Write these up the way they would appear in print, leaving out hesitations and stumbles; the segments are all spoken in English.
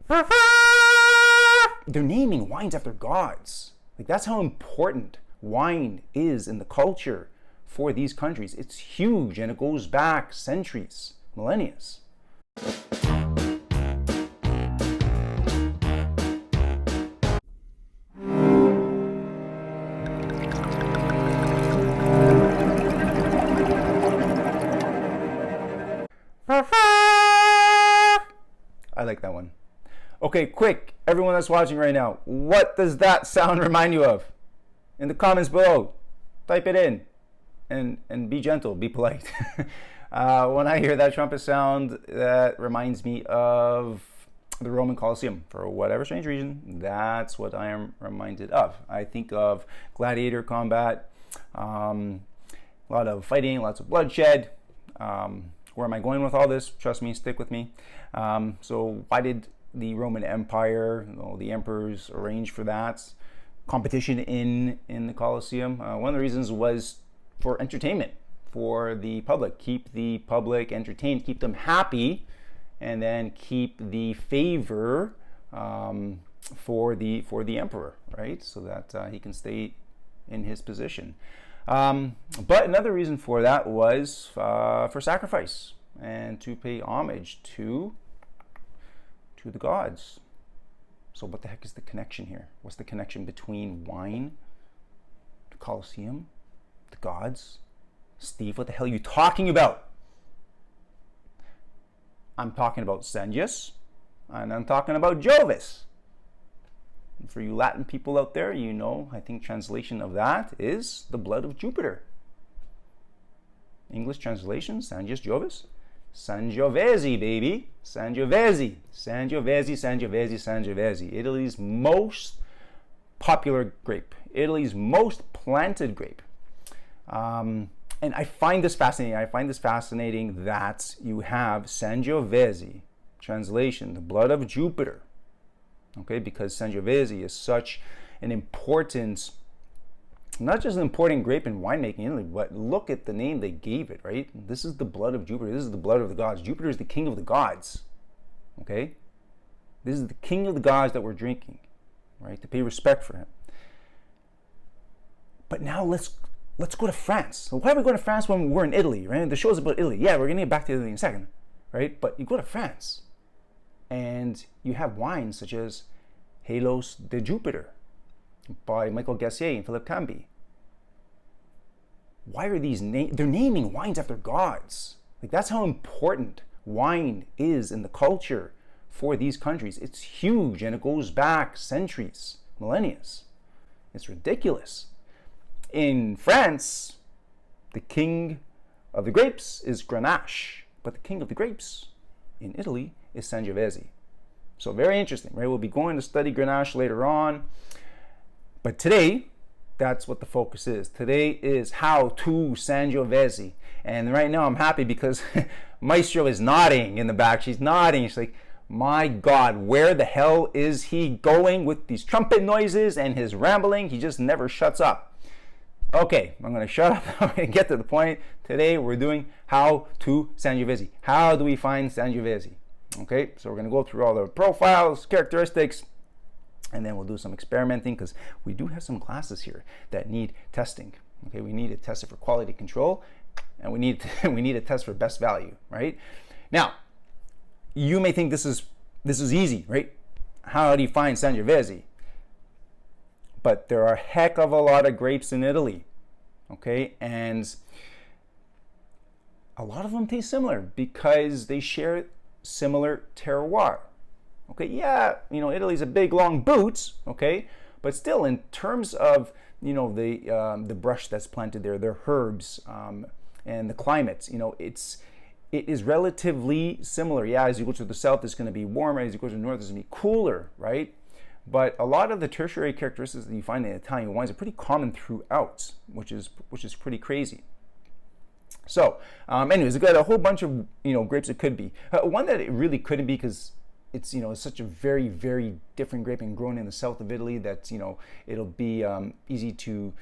They're naming wines after gods. Like, that's how important wine is in the culture for these countries. It's huge, and it goes back centuries, millennia. I like that one. Okay, quick, everyone that's watching right now, what does that sound remind you of? In the comments below, type it in, and be gentle, be polite. When I hear that trumpet sound, that reminds me of the Roman Colosseum. For whatever strange reason, that's what I am reminded of. I think of gladiator combat, a lot of fighting, lots of bloodshed. Where am I going with all this? Trust me, stick with me. So why did the Roman Empire, the emperors, arrange for that competition in the Colosseum? One of the reasons was for entertainment, for the public. Keep the public entertained, keep them happy, and then keep the favor for the emperor, right? So that he can stay in his position. But another reason for that was for sacrifice and to pay homage to the gods. So what the heck is the connection here? What's the connection between wine, the Colosseum, the gods? Steve, what the hell are you talking about? I'm talking about Sangiovese, and I'm talking about Jovis. For you Latin people out there, you know, I think translation of that is the blood of Jupiter. English translation, Sangiovese, Jovis. Sangiovese, baby. Sangiovese. Sangiovese, Sangiovese, Sangiovese. Italy's most popular grape. Italy's most planted grape. And I find this fascinating. I find this fascinating that you have Sangiovese, translation, the blood of Jupiter. Okay, because Sangiovese is such an important, not just an important grape in winemaking in Italy, but look at the name they gave it, right? This is the blood of Jupiter. This is the blood of the gods. Jupiter is the king of the gods. Okay? This is the king of the gods that we're drinking, right? To pay respect for him. But now let's go to France. So why are we going to France when we're in Italy, right? The show is about Italy. Yeah, we're going to get back to Italy in a second, right? But you go to France, and you have wines such as Halos de Jupiter by Michael Gassier and Philippe Camby. Why are these they're naming wines after gods? Like, that's how important wine is in the culture for these countries. It's huge, and it goes back centuries, millennia. It's ridiculous. In France, the king of the grapes is Grenache, but the king of the grapes in Italy is Sangiovese. So very interesting, right? We'll be going to study Grenache later on. But today, that's what the focus is. Today is how to Sangiovese. And right now I'm happy because Maestro is nodding in the back. She's nodding. She's like, my God, where the hell is he going with these trumpet noises and his rambling? He just never shuts up. Okay, I'm going to shut up and get to the point. Today we're doing how to Sangiovese. How do we find Sangiovese? Okay, so we're going to go through all the profiles, characteristics, and then we'll do some experimenting because we do have some glasses here that need testing. Okay, we need to test it for quality control, and we need to test for best value, right? Now, you may think this is easy, right? How do you find Sangiovese? But there are a heck of a lot of grapes in Italy, okay? And a lot of them taste similar because they share similar terroir. Okay, yeah, Italy's a big long boot, okay, but still, in terms of the brush that's planted there, their herbs, and the climates, it is relatively similar. Yeah, as you go to the south, it's going to be warmer. As you go to the north, it's going to be cooler, right? But a lot of the tertiary characteristics that you find in Italian wines are pretty common throughout, which is pretty crazy. So, anyways, we've got a whole bunch of grapes it could be. One that it really couldn't be because it's it's such a very, very different grape and grown in the south of Italy that it'll be easy to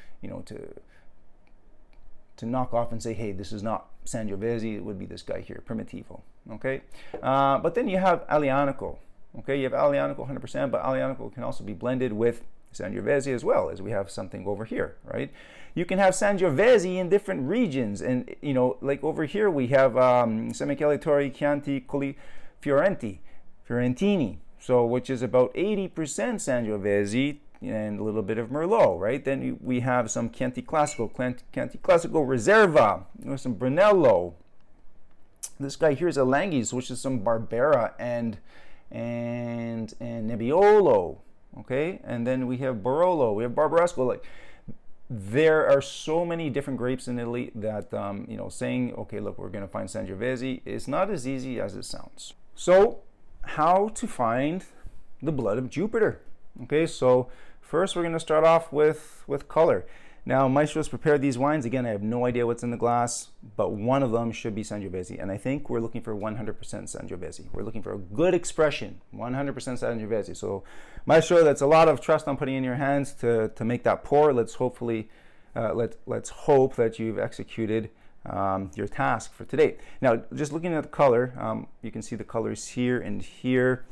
knock off and say, hey, this is not Sangiovese. It would be this guy here, Primitivo. Okay, but then you have Aglianico. Okay, you have Aglianico 100%, but Aglianico can also be blended with Sangiovese as well, as we have something over here, right? You can have Sangiovese in different regions, and you know, like over here we have Semichele Torri, Chianti, Colli, Fiorentini, so which is about 80% Sangiovese and a little bit of Merlot, right? Then we have some Chianti Classico Reserva, some Brunello. This guy here is a Langhis, which is some Barbera and Nebbiolo, okay? And then we have Barolo, we have Barbaresco. Like, there are so many different grapes in Italy that, you know, saying, okay, look, we're going to find Sangiovese is not as easy as it sounds. So, how to find the blood of Jupiter? Okay, so first we're going to start off with color. Now, Maestro's prepared these wines. Again, I have no idea what's in the glass, but one of them should be Sangiovese. And I think we're looking for 100% Sangiovese. We're looking for a good expression, 100% Sangiovese. So, Maestro, that's a lot of trust I'm putting in your hands to make that pour. Let's hopefully, let's hope that you've executed your task for today. Now, just looking at the color, you can see the colors here and here.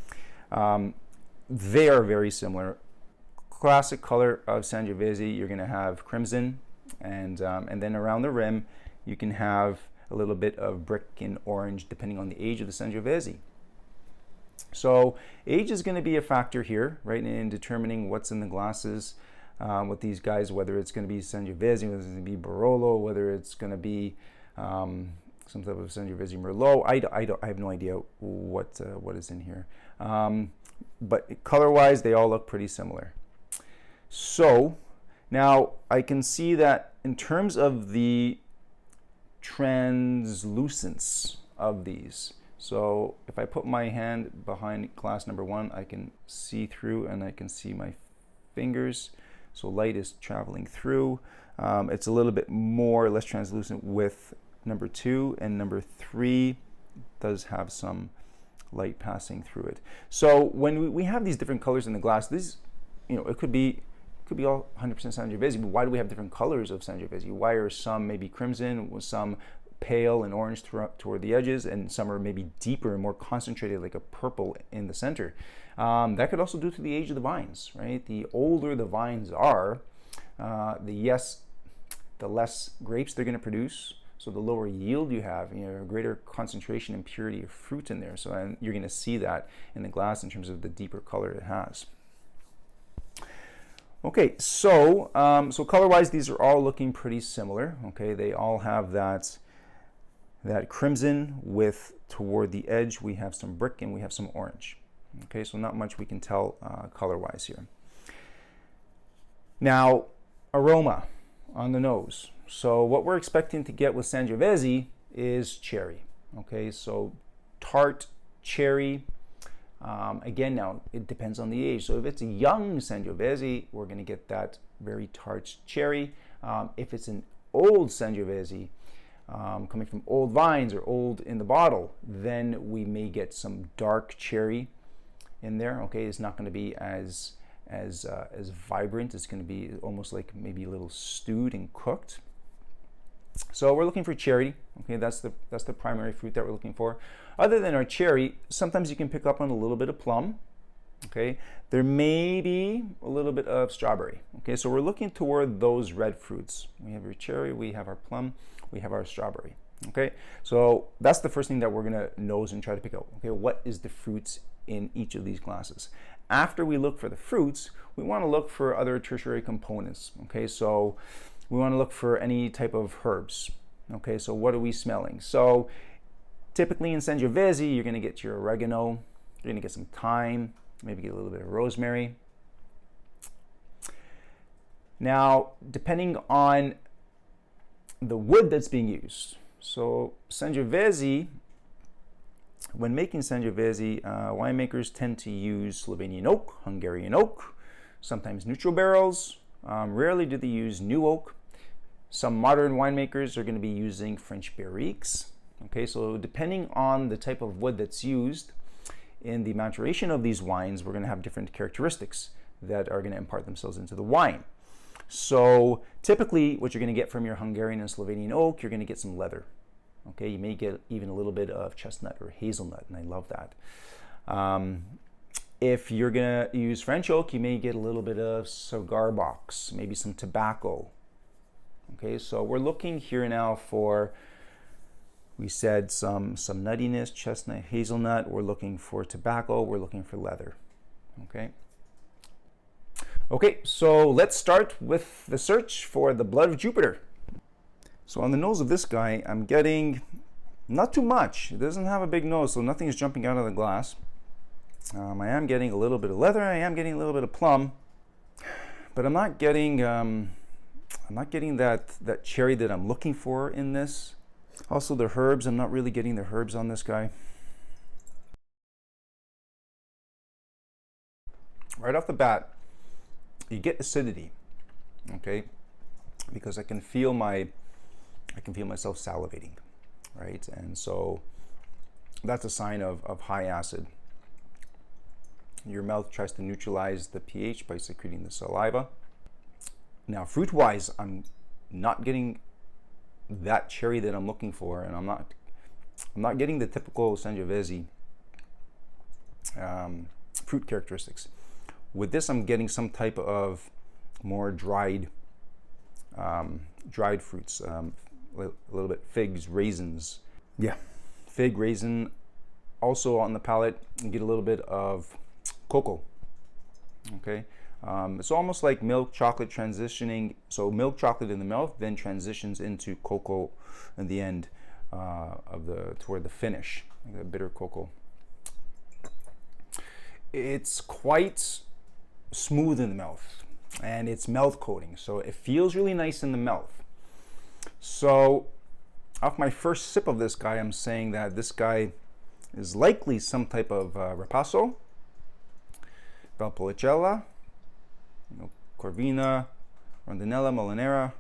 They are very similar. Classic color of Sangiovese, you're going to have crimson, and then around the rim you can have a little bit of brick and orange depending on the age of the Sangiovese. So age is going to be a factor here, right, in determining what's in the glasses with these guys, whether it's going to be Sangiovese, whether it's going to be Barolo, whether it's going to be some type of Sangiovese Merlot. I have no idea what is in here, but color-wise they all look pretty similar. So now I can see that in terms of the translucence of these, so if I put my hand behind glass number one, I can see through and I can see my fingers. So light is traveling through. It's a little bit more or less translucent with number two, and number three does have some light passing through it. So when we have these different colors in the glass, this, you know, it could be all 100% Sangiovese, but why do we have different colors of Sangiovese? Why are some maybe crimson, with some pale and orange toward the edges, and some are maybe deeper and more concentrated, like a purple in the center? That could also due to the age of the vines, right? The older the vines are, the less grapes they're going to produce. So the lower yield you have, you know, greater concentration and purity of fruit in there. So you're going to see that in the glass in terms of the deeper color it has. Okay, so color-wise, these are all looking pretty similar. Okay, they all have that crimson with toward the edge. We have some brick and we have some orange. Okay, so not much we can tell color-wise here. Now, aroma on the nose. So what we're expecting to get with Sangiovese is cherry. Okay, so tart cherry. Again, now it depends on the age. So if it's a young Sangiovese, we're going to get that very tart cherry. If it's an old Sangiovese, coming from old vines or old in the bottle, then we may get some dark cherry in there. Okay, it's not going to be as vibrant. It's going to be almost like maybe a little stewed and cooked. So we're looking for cherry. Okay, that's the primary fruit that we're looking for. Other than our cherry, sometimes you can pick up on a little bit of plum. Okay, there may be a little bit of strawberry. Okay, so we're looking toward those red fruits. We have our cherry, we have our plum, we have our strawberry. Okay, so that's the first thing that we're gonna nose and try to pick out. Okay, what is the fruits in each of these glasses? After we look for the fruits, we want to look for other tertiary components. Okay, so we want to look for any type of herbs. Okay, so what are we smelling? So typically in Sangiovese, you're going to get your oregano, you're going to get some thyme, maybe get a little bit of rosemary. Now, depending on the wood that's being used, so Sangiovese, when making Sangiovese, winemakers tend to use Slovenian oak, Hungarian oak, sometimes neutral barrels. Rarely do they use new oak. Some modern winemakers are going to be using French barriques. Okay, so depending on the type of wood that's used in the maturation of these wines, we're going to have different characteristics that are going to impart themselves into the wine. So typically what you're going to get from your Hungarian and Slovenian oak, you're going to get some leather. Okay, you may get even a little bit of chestnut or hazelnut, and I love that. If you're gonna use French oak, you may get a little bit of cigar box, maybe some tobacco. Okay, so we're looking here now for, we said some nuttiness, chestnut, hazelnut. We're looking for tobacco. We're looking for leather. Okay. Okay, so let's start with the search for the blood of Jupiter. So on the nose of this guy, I'm getting not too much. It doesn't have a big nose, so nothing is jumping out of the glass. I am getting a little bit of leather. I am getting a little bit of plum, but I'm not getting that cherry that I'm looking for in this. Also the herbs, I'm not really getting the herbs on this guy. Right off the bat, you get acidity, okay? Because I can feel myself salivating, right? And so that's a sign of high acid. Your mouth tries to neutralize the pH by secreting the saliva. Now, fruit-wise, I'm not getting that cherry that I'm looking for, and I'm not getting the typical Sangiovese fruit characteristics. With this, I'm getting some type of more dried fruits, a little bit figs, raisins. Yeah, fig, raisin. Also on the palate, you get a little bit of cocoa. Okay, it's almost like milk chocolate transitioning. So milk chocolate in the mouth, then transitions into cocoa in the end toward the finish, like the bitter cocoa. It's quite smooth in the mouth, and it's mouth coating, so it feels really nice in the mouth. So off my first sip of this guy, I'm saying that this guy is likely some type of Ripasso, Valpolicella, Corvina, Rondinella, Molinera.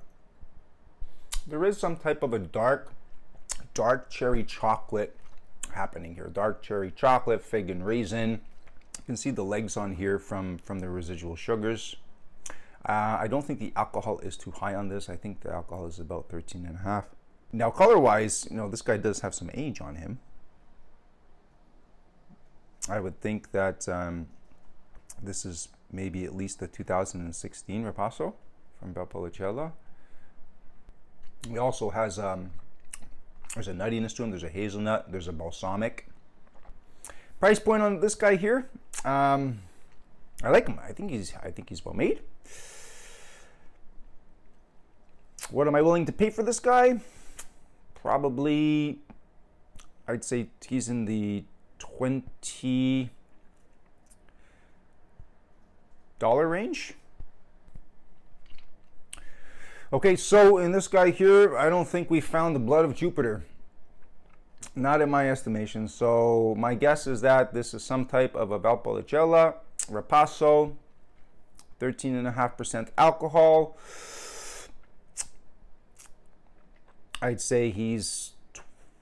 There is some type of a dark cherry chocolate happening here. Dark cherry chocolate, fig and raisin. You can see the legs on here from the residual sugars. I don't think the alcohol is too high on this. I think the alcohol is about 13.5. Now, color-wise, this guy does have some age on him. I would think that this is maybe at least the 2016 Ripasso from Valpolicella. He also has there's a nuttiness to him. There's a hazelnut. There's a balsamic. Price point on this guy here, I like him. I think he's well made. What am I willing to pay for this guy? Probably, I'd say he's in the $20 range. Okay, so in this guy here, I don't think we found the blood of Jupiter. Not in my estimation. So my guess is that this is some type of a Valpolicella, Ripasso, 13.5% alcohol. I'd say he's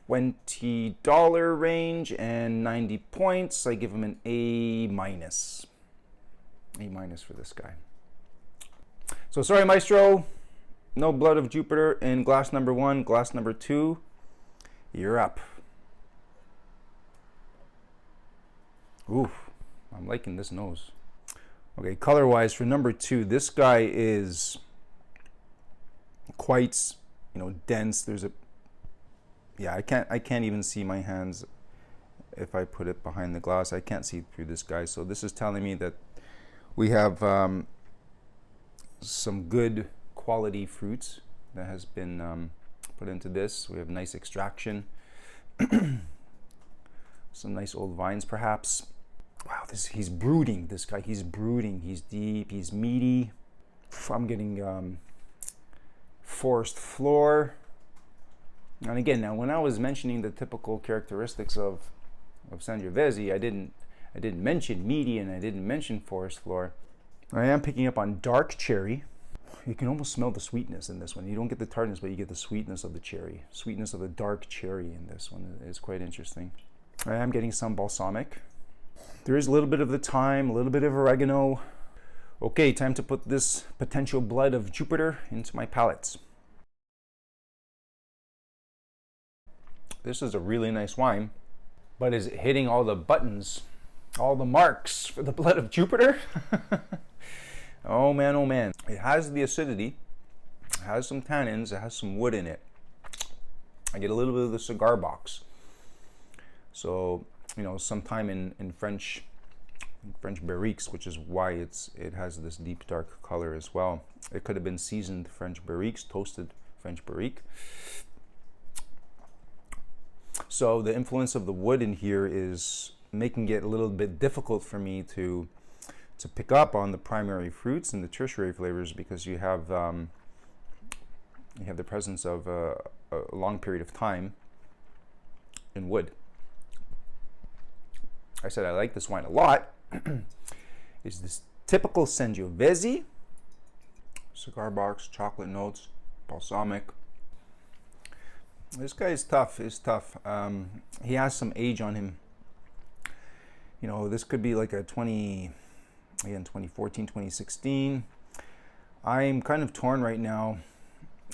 $20 range and 90 points. I give him an A minus. A minus for this guy. So sorry, Maestro. No blood of Jupiter in glass number 1. Glass number 2, you're up. Ooh, I'm liking this nose. Okay, color-wise for number 2, this guy is quite, dense. There's a, yeah, I can't even see my hands if I put it behind the glass. I can't see through this guy. So this is telling me that we have some good quality fruits that has been put into this. We have nice extraction. Some nice old vines, perhaps. Wow, he's brooding, this guy. He's brooding. He's deep. He's meaty. I'm getting forest floor. And again, now when I was mentioning the typical characteristics of Sangiovese, I didn't mention meaty and I didn't mention forest floor. I am picking up on dark cherry. You can almost smell the sweetness in this one. You don't get the tartness, but you get the sweetness of the cherry. Sweetness of the dark cherry in this one is quite interesting. I am getting some balsamic. There is a little bit of the thyme, a little bit of oregano. Okay, time to put this potential blood of Jupiter into my palate. This is a really nice wine, but is it hitting all the buttons All the marks for the blood of Jupiter. Oh man, oh man. It has the acidity, it has some tannins, it has some wood in it. I get a little bit of the cigar box. So, you know, sometime in French barriques, which is why it has this deep dark color as well. It could have been seasoned French barriques, toasted French barrique. So the influence of the wood in here is making it a little bit difficult for me to pick up on the primary fruits and the tertiary flavors, because you have the presence of a long period of time in wood. I said I like this wine a lot. Is this typical Sangiovese, cigar box, chocolate notes, balsamic. This guy is tough. He has some age on him. You know, this could be like a 2014, 2016. I'm kind of torn right now.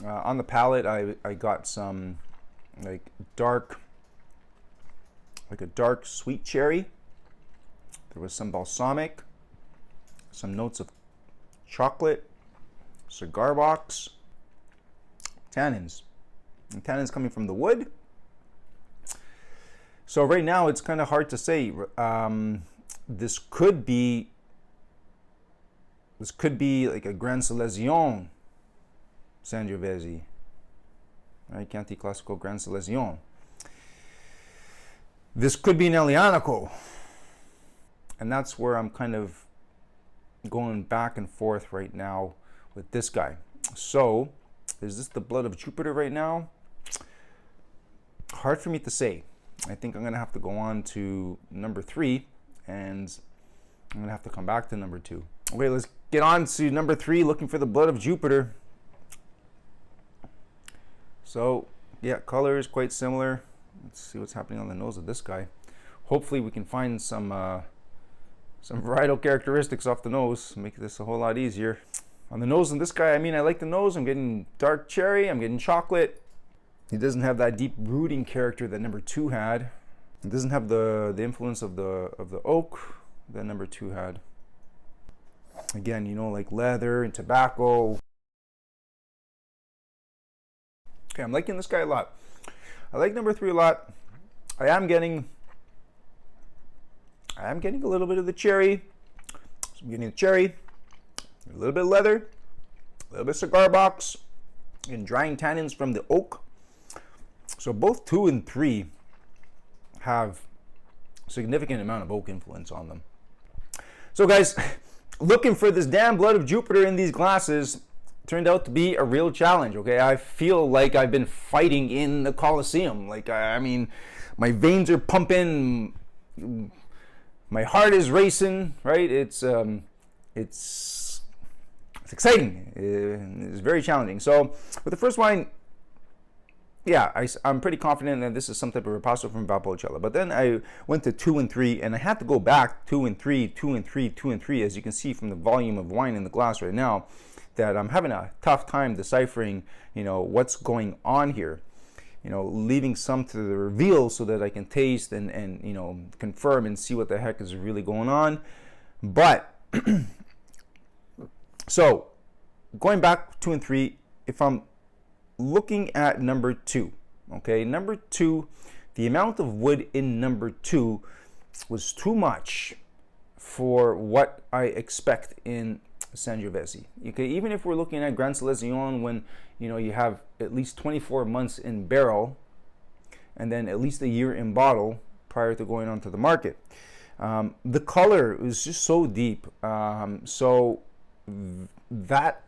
On the palate, I got some like a dark sweet cherry. There was some balsamic, some notes of chocolate, cigar box, tannins. And tannins coming from the wood. So right now it's kind of hard to say. This could be like a Grand Sélection Sangiovese, right? Chianti Classico Grand Sélection. This could be an Elianico, and that's where I'm kind of going back and forth right now with this guy. So, is this the blood of Jupiter right now? Hard for me to say. I think I'm going to have to go on to number 3, and I'm going to have to come back to number 2. Okay, let's get on to number 3, looking for the blood of Jupiter. So, yeah, color is quite similar. Let's see what's happening on the nose of this guy. Hopefully we can find some varietal characteristics off the nose, make this a whole lot easier. On the nose of this guy, I mean, I like the nose. I'm getting dark cherry, I'm getting chocolate. He doesn't have that deep rooting character that number 2 had. It doesn't have the influence of the oak that number 2 had. Again, you know, like leather and tobacco. Okay, I'm liking this guy a lot. I like number 3 a lot. I am getting a little bit of the cherry. So I'm getting the cherry, a little bit of leather, a little bit of cigar box, and drying tannins from the oak. So both 2 and 3 have a significant amount of oak influence on them. So guys, looking for this damn blood of Jupiter in these glasses turned out to be a real challenge. Okay, I feel like I've been fighting in the Colosseum. Like, I mean, my veins are pumping, my heart is racing, right? It's exciting. It's very challenging. So with the first wine, yeah, I'm pretty confident that this is some type of Ripasso from Valpolicella. But then I went to 2 and 3, and I had to go back 2 and 3, 2 and 3, 2 and 3, as you can see from the volume of wine in the glass right now, that I'm having a tough time deciphering, you know, what's going on here. You know, leaving some to the reveal so that I can taste and you know, confirm and see what the heck is really going on. But so going back 2 and 3, if I'm looking at number 2, okay, number 2, the amount of wood in number 2 was too much for what I expect in Sangiovese. Okay, even if we're looking at Grand Sélection, when you know you have at least 24 months in barrel and then at least a year in bottle prior to going onto the market, the color is just so deep. So that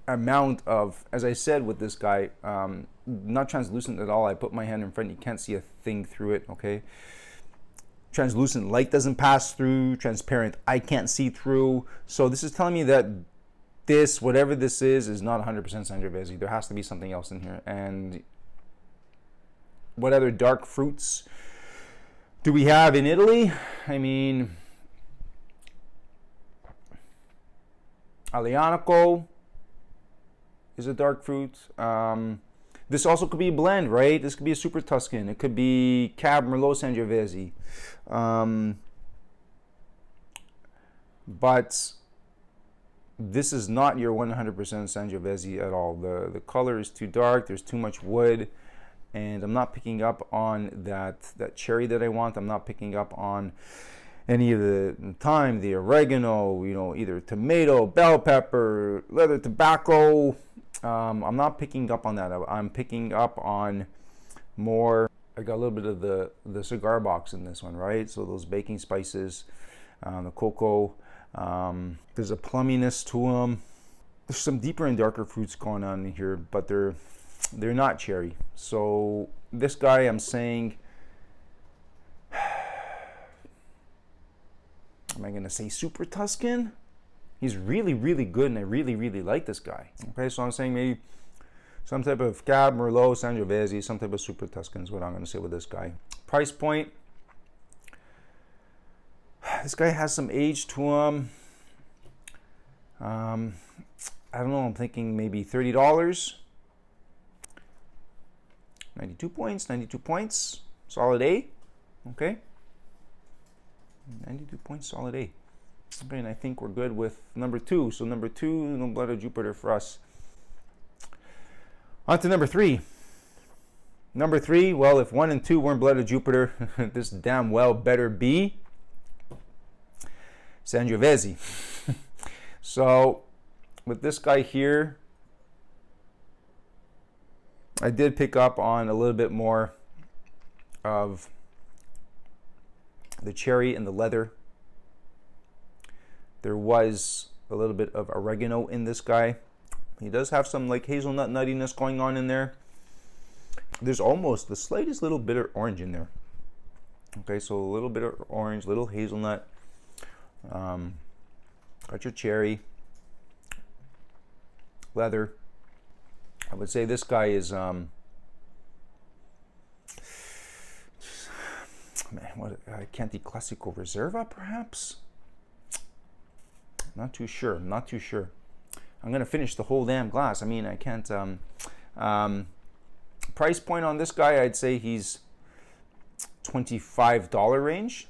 amount of, as I said with this guy, not translucent at all. I put my hand in front, you can't see a thing through it. Okay, translucent light doesn't pass through, transparent I can't see through. So this is telling me that this, whatever this is not 100% Sangiovese. There has to be something else in here. And what other dark fruits do we have in Italy? I mean, Elianico is a dark fruit. This also could be a blend, right? This could be a Super Tuscan. It could be Cab Merlot Sangiovese. but this is not your 100% Sangiovese at all. The color is too dark, there's too much wood, and I'm not picking up on that cherry that I want. I'm not picking up on any of the thyme, the oregano, either tomato, bell pepper, leather tobacco. I'm not picking up on that. I'm picking up on more. I got a little bit of the cigar box in this one, right? So those baking spices, the cocoa. There's a plumminess to them. There's some deeper and darker fruits going on in here, but they're not cherry. So this guy, I'm saying, am I gonna say Super Tuscan? He's really, really good, and I really, really like this guy. Okay, so I'm saying maybe some type of Cab, Merlot, Sangiovese, some type of Super Tuscan is what I'm gonna say with this guy. Price point. This guy has some age to him. I don't know, I'm thinking maybe $30. 92 points, solid A. Okay. 92 points, solid A. Okay, and I think we're good with number 2. So number 2, no Blood of Jupiter for us. On to number 3. Number 3, well, if 1 and 2 weren't Blood of Jupiter, this damn well better be Sangiovese. So with this guy here, I did pick up on a little bit more of the cherry and the leather. There was a little bit of oregano in this guy. He does have some like hazelnut nuttiness going on in there. There's almost the slightest little bit of orange in there. Okay, so a little bit of orange, little hazelnut. Got your cherry, leather. I would say this guy is man, what, Chianti Classico Reserva perhaps? Not too sure. I'm gonna finish the whole damn glass. I mean, I can't. Price point on this guy, I'd say he's $25 range,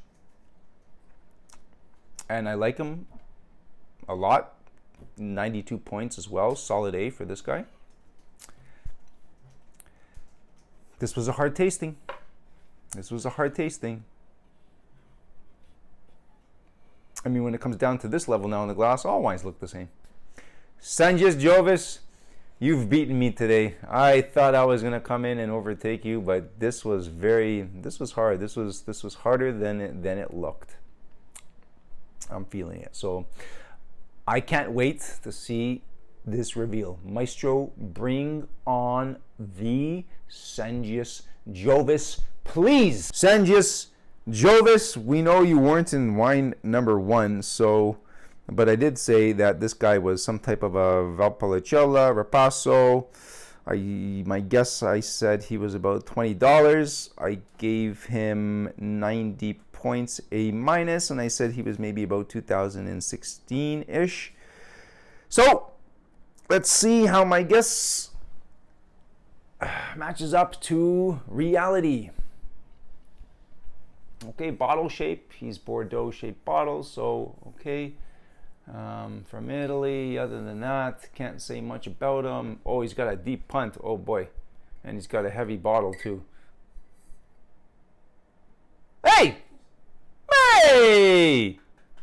and I like him a lot. 92 points as well, solid A for this guy. This was a hard tasting. I mean, when it comes down to this level now in the glass, all wines look the same. Sangiovese, you've beaten me today. I thought I was gonna come in and overtake you, but this was hard. This was harder than it looked. I'm feeling it. So I can't wait to see this reveal. Maestro, bring on the Sangiovese, please. Sangiovese, we know you weren't in wine number 1, so, but I did say that this guy was some type of a Valpolicella, Ripasso. My guess, I said he was about $20. I gave him 90 points, A minus, and I said he was maybe about 2016-ish. So let's see how my guess matches up to reality. Okay, bottle shape, he's Bordeaux shaped bottles, so okay. From Italy, other than that, can't say much about him. Oh, he's got a deep punt, oh boy, and he's got a heavy bottle too. Hey!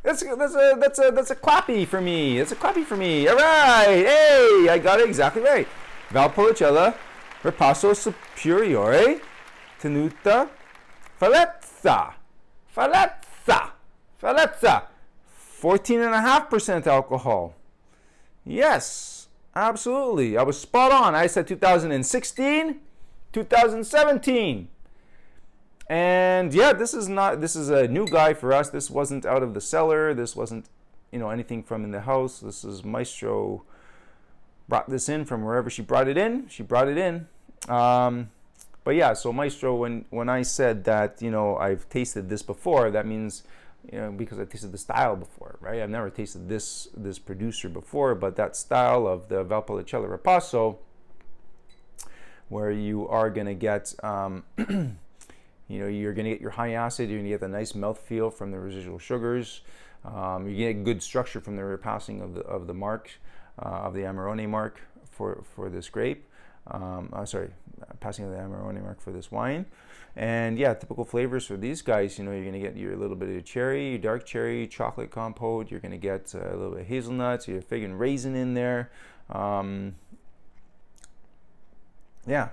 That's a clappy for me. That's a clappy for me. All right. Hey, I got it exactly right. Valpolicella, Ripasso Superiore, Tenuta, Falezza. 14.5% alcohol. Yes, absolutely. I was spot on. I said 2016, 2017. And yeah, this is a new guy for us. This wasn't out of the cellar. This wasn't, anything from in the house. This is Maestro brought this in from wherever she brought it in. But yeah, so Maestro, when I said that, I've tasted this before, that means, because I tasted the style before, right? I've never tasted this producer before, but that style of the Valpolicella Ripasso, where you are going to get, you're going to get your high acid, you're going to get the nice mouthfeel from the residual sugars. You get good structure from the repassing of the mark, of the Amarone mark for this grape. Passing of the Amarone mark for this wine. And yeah, typical flavors for these guys, you're going to get your little bit of cherry, your dark cherry, chocolate compote. You're going to get a little bit of hazelnuts, your fig and raisin in there. Yeah.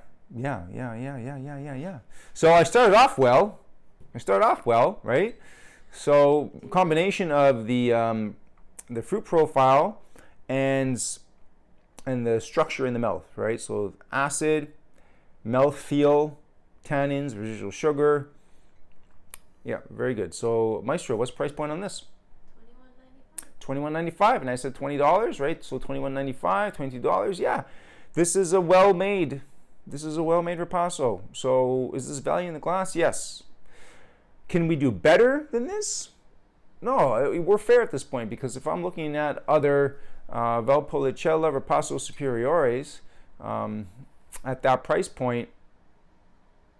So I started off well, right? So combination of the fruit profile and the structure in the mouth, right? So acid, mouthfeel, tannins, residual sugar. Yeah, very good. So Maestro, what's the price point on this? $21.95, and I said $20, right? So $21.95, $22. Yeah, this is a well-made Ripasso. So is this value in the glass? Yes. Can we do better than this? No, we're fair at this point, because if I'm looking at other Valpolicella Ripasso Superiores at that price point,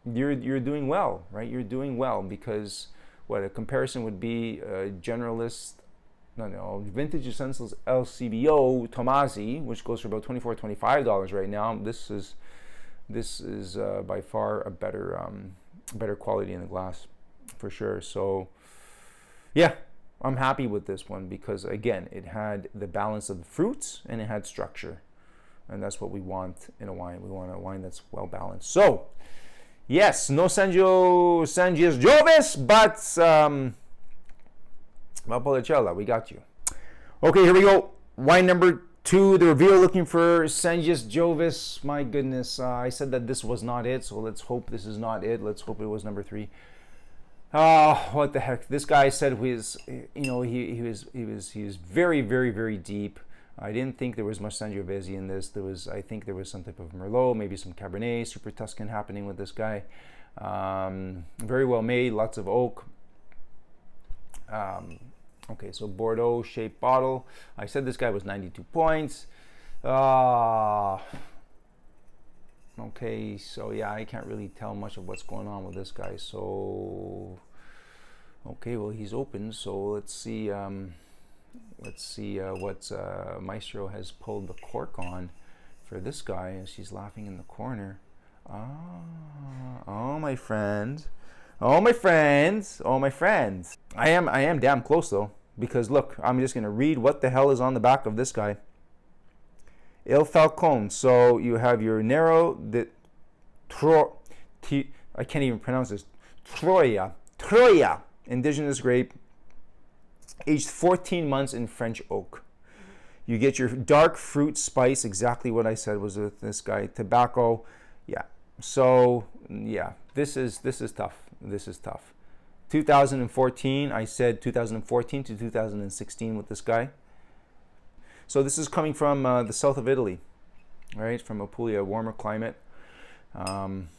you're doing well, right? You're doing well, because what a comparison would be Vintage Essentials LCBO Tomasi, which goes for about $24, $25 right now. This is by far a better quality in the glass, for sure. So yeah, I'm happy with this one, because again, it had the balance of the fruits and it had structure, and that's what we want in a wine. We want a wine that's well balanced. So yes, no Sangiovese, but Valpolicella, we got you. Okay, here we go. Wine number 2, the reveal, looking for Sangiovese. My goodness, I said that this was not it, so let's hope this is not it. Let's hope it was number 3. Oh, what the heck! This guy said he was very, very, very deep. I didn't think there was much Sangiovese in this. I think there was some type of Merlot, maybe some Cabernet, Super Tuscan happening with this guy. Very well made, lots of oak. Okay, so Bordeaux shaped bottle. I said this guy was 92 points. Okay, so yeah, I can't really tell much of what's going on with this guy. So, okay, well, he's open. So let's see what Maestro has pulled the cork on for this guy, as she's laughing in the corner. Oh, my friend. Oh, my friends. Oh, my friends. I am damn close, though, because look, I'm just going to read what the hell is on the back of this guy. Il Falcon. So you have your Nero de I can't even pronounce this. Troya, indigenous grape, aged 14 months in French oak. You get your dark fruit spice, exactly what I said was with this guy. Tobacco, yeah. So yeah, this is tough. This is tough. 2014, I said 2014 to 2016 with this guy. So this is coming from the south of Italy, right? From Apulia, a warmer climate. And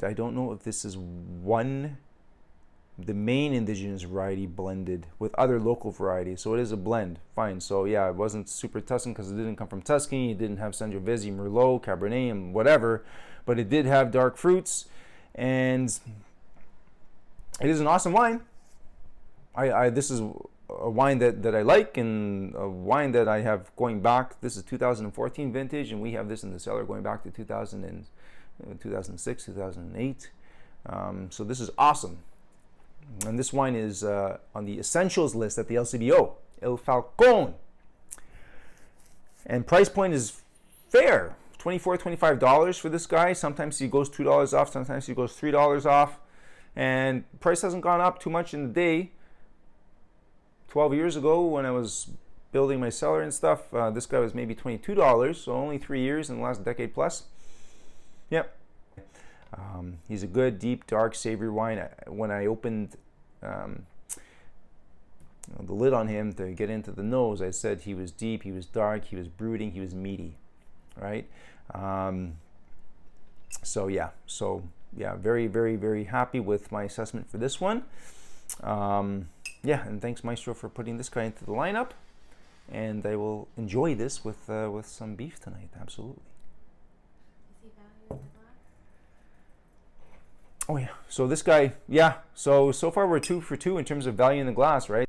I don't know if this is the main indigenous variety blended with other local varieties. So it is a blend, fine. So yeah, it wasn't super Tuscan because it didn't come from Tuscany. It didn't have Sangiovese, Merlot, Cabernet, and whatever. But it did have dark fruits. And it is an awesome wine. This is a wine that I like, and a wine that I have going back. This is 2014 vintage, and we have this in the cellar going back to 2006, 2008. So this is awesome. And this wine is on the essentials list at the LCBO, Il Falcon. And price point is fair, $24, $25 for this guy. Sometimes he goes $2 off, sometimes he goes $3 off. And price hasn't gone up too much in the day. 12 years ago, when I was building my cellar and stuff, this guy was maybe $22, so only 3 years in the last decade plus. Yep. He's a good, deep, dark, savory wine. When I opened the lid on him to get into the nose, I said he was deep, he was dark, he was brooding, he was meaty, right? So yeah, very, very, very happy with my assessment for this one. Yeah, and thanks Maestro for putting this guy into the lineup, and I will enjoy this with some beef tonight. Absolutely. Oh yeah, so this guy, yeah, so far we're 2 for 2 in terms of value in the glass, right?